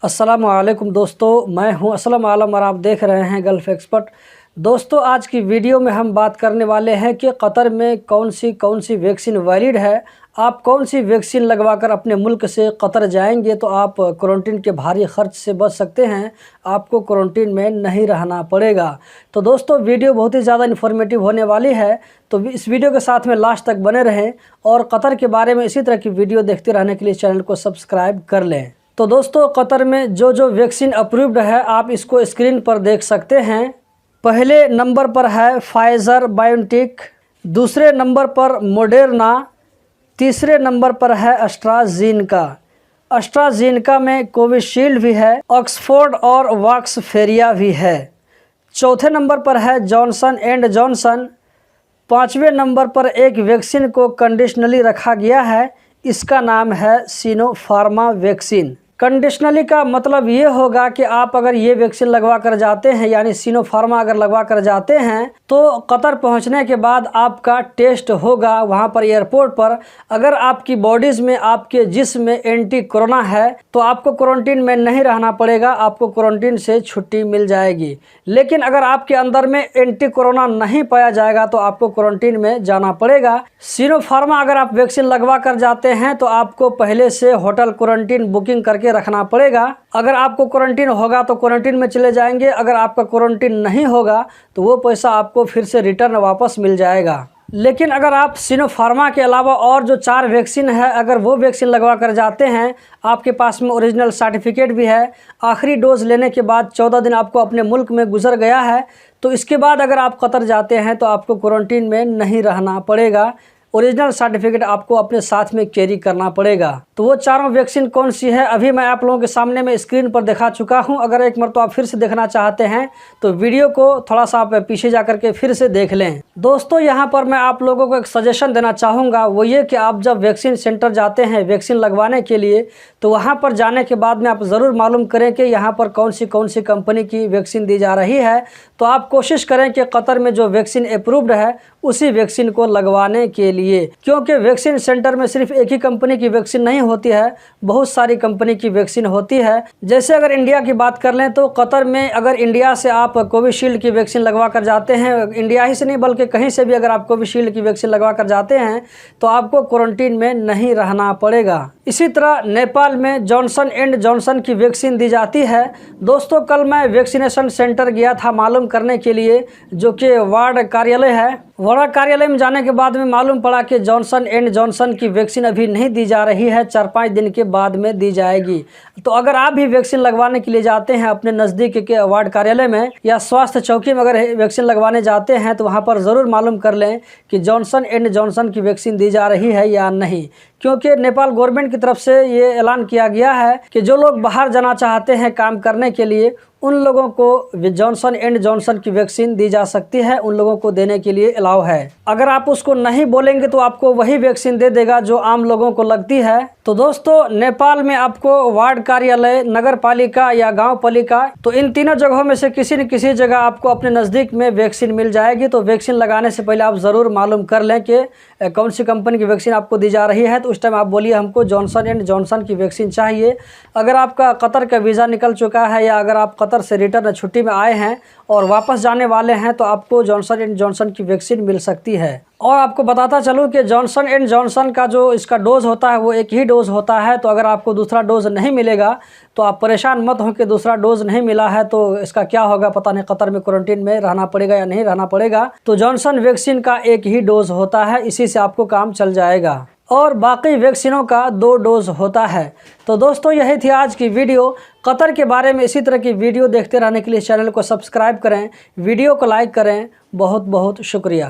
अस्सलाम वालेकुम दोस्तों, मैं हूं असलम आलम और आप देख रहे हैं गल्फ एक्सपर्ट। दोस्तों, आज की वीडियो में हम बात करने वाले हैं कि कतर में कौन सी वैक्सीन वैलिड है। आप कौन सी वैक्सीन लगवाकर अपने मुल्क से कतर जाएंगे तो आप क्वारंटीन के भारी ख़र्च से बच सकते हैं, आपको क्वारंटीन में नहीं रहना पड़ेगा। तो दोस्तों, वीडियो बहुत ही ज़्यादा इन्फॉर्मेटिव होने वाली है, तो इस वीडियो के साथ में लास्ट तक बने रहें और कतर के बारे में इसी तरह की वीडियो देखते रहने के लिए चैनल को सब्सक्राइब कर लें। तो दोस्तों, कतर में जो वैक्सीन अप्रूव्ड है आप इसको स्क्रीन पर देख सकते हैं। पहले नंबर पर है फाइज़र बायोटेक, दूसरे नंबर पर मोडेर्ना, तीसरे नंबर पर है एस्ट्राजेनेका। एस्ट्राजेनेका में कोविशील्ड भी है, ऑक्सफोर्ड और वैक्सफेरिया भी है। चौथे नंबर पर है जॉनसन एंड जॉनसन। पाँचवें नंबर पर एक वैक्सीन को कंडीशनली रखा गया है, इसका नाम है सिनोफार्मा वैक्सीन। कंडीशनली का मतलब ये होगा कि आप अगर ये वैक्सीन लगवा कर जाते हैं, यानी सिनोफार्मा अगर लगवा कर जाते हैं, तो कतर पहुंचने के बाद आपका टेस्ट होगा वहां पर एयरपोर्ट पर। अगर आपकी बॉडीज़ में, आपके जिस्म में एंटी कोरोना है तो आपको क्वारंटीन में नहीं रहना पड़ेगा, आपको क्वारंटीन से छुट्टी मिल जाएगी। लेकिन अगर आपके अंदर में एंटी कोरोना नहीं पाया जाएगा तो आपको क्वारंटीन में जाना पड़ेगा। सिनोफार्मा अगर आप वैक्सीन लगवा कर जाते हैं तो आपको पहले से होटल क्वारंटीन बुकिंग करके रखना पड़ेगा। अगर आपको क्वारंटीन होगा तो क्वारंटीन में चले जाएंगे, अगर आपका क्वारंटीन नहीं होगा तो वो पैसा आपको फिर से रिटर्न वापस मिल जाएगा। लेकिन अगर आप सिनोफार्मा के अलावा और जो 4 वैक्सीन है, अगर वो वैक्सीन लगवा कर जाते हैं, आपके पास में ओरिजिनल सर्टिफिकेट भी है, आखिरी डोज लेने के बाद 14 दिन आपको अपने मुल्क में गुजर गया है, तो इसके बाद अगर आप कतर जाते हैं तो आपको क्वारंटीन में नहीं रहना पड़ेगा। ओरिजिनल सर्टिफिकेट आपको अपने साथ में कैरी करना पड़ेगा। तो वो चारों वैक्सीन कौन सी है अभी मैं आप लोगों के सामने में स्क्रीन पर दिखा चुका हूं। अगर एक मरतबा आप फिर से देखना चाहते हैं तो वीडियो को थोड़ा सा आप पीछे जा करके फिर से देख लें। दोस्तों, यहाँ पर मैं आप लोगों को एक सजेशन देना चाहूँगा, वो ये कि आप जब वैक्सीन सेंटर जाते हैं वैक्सीन लगवाने के लिए, तो वहाँ पर जाने के बाद में आप ज़रूर मालूम करें कि यहाँ पर कौन सी कंपनी की वैक्सीन दी जा रही है। तो आप कोशिश करें कि कतर में जो वैक्सीन अप्रूव्ड है उसी वैक्सीन को लगवाने के लिए, क्योंकि वैक्सीन सेंटर में सिर्फ एक ही कंपनी की वैक्सीन नहीं होती है, बहुत सारी कंपनी की वैक्सीन होती है। जैसे अगर इंडिया की बात कर लें तो कतर में अगर इंडिया से आप कोविशील्ड की वैक्सीन लगवा कर जाते हैं, इंडिया ही से नहीं बल्कि कहीं से भी अगर आप कोविशील्ड की वैक्सीन लगवा कर जाते हैं तो आपको क्वारंटीन में नहीं रहना पड़ेगा। इसी तरह नेपाल में जॉनसन एंड जॉनसन की वैक्सीन दी जाती है। दोस्तों, कल मैं वैक्सीनेशन सेंटर गया था मालूम करने के लिए, जो कि वार्ड कार्यालय है। वार्ड कार्यालय में जाने के बाद में मालूम पड़ा कि जॉनसन एंड जॉनसन की वैक्सीन अभी नहीं दी जा रही है, 4-5 दिन के बाद में दी जाएगी। तो अगर आप भी वैक्सीन लगवाने के लिए जाते हैं अपने नज़दीक के वार्ड कार्यालय में या स्वास्थ्य चौकी में, अगर वैक्सीन लगवाने जाते हैं तो वहाँ पर ज़रूर मालूम कर लें कि जॉनसन एंड जॉनसन की वैक्सीन दी जा रही है या नहीं, क्योंकि नेपाल गवर्नमेंट की तरफ से ये ऐलान किया गया है कि जो लोग बाहर जाना चाहते हैं काम करने के लिए, उन लोगों को जॉनसन एंड जॉनसन की वैक्सीन दी जा सकती है, उन लोगों को देने के लिए अलाउ है। अगर आप उसको नहीं बोलेंगे तो आपको वही वैक्सीन दे देगा जो आम लोगों को लगती है। तो दोस्तों, नेपाल में आपको वार्ड कार्यालय, नगर पालिका या गांव पालिका, तो इन तीनों जगहों में से किसी न किसी जगह आपको अपने नज़दीक में वैक्सीन मिल जाएगी। तो वैक्सीन लगाने से पहले आप ज़रूर मालूम कर लें कि कौन सी कंपनी की वैक्सीन आपको दी जा रही है। तो उस टाइम आप बोलिए हमको जॉनसन एंड जॉनसन की वैक्सीन चाहिए। अगर आपका कतर का वीज़ा निकल चुका है या अगर आप कतर से रिटर्न छुट्टी में आए हैं और वापस जाने वाले हैं तो आपको जॉनसन एंड जॉनसन की वैक्सीन मिल सकती है। और आपको बताता चलूं कि जॉनसन एंड जॉनसन का जो इसका डोज़ होता है वो एक ही डोज़ होता है। तो अगर आपको दूसरा डोज़ नहीं मिलेगा तो आप परेशान मत हो कि दूसरा डोज़ नहीं मिला है तो इसका क्या होगा, पता नहीं कतर में क्वारंटीन में रहना पड़ेगा या नहीं रहना पड़ेगा। तो जॉनसन वैक्सीन का एक ही डोज़ होता है, इसी से आपको काम चल जाएगा और बाकी वैक्सीनों का 2 डोज़ होता है। तो दोस्तों, यही थी आज की वीडियो। कतर के बारे में इसी तरह की वीडियो देखते रहने के लिए चैनल को सब्सक्राइब करें, वीडियो को लाइक करें। बहुत बहुत शुक्रिया।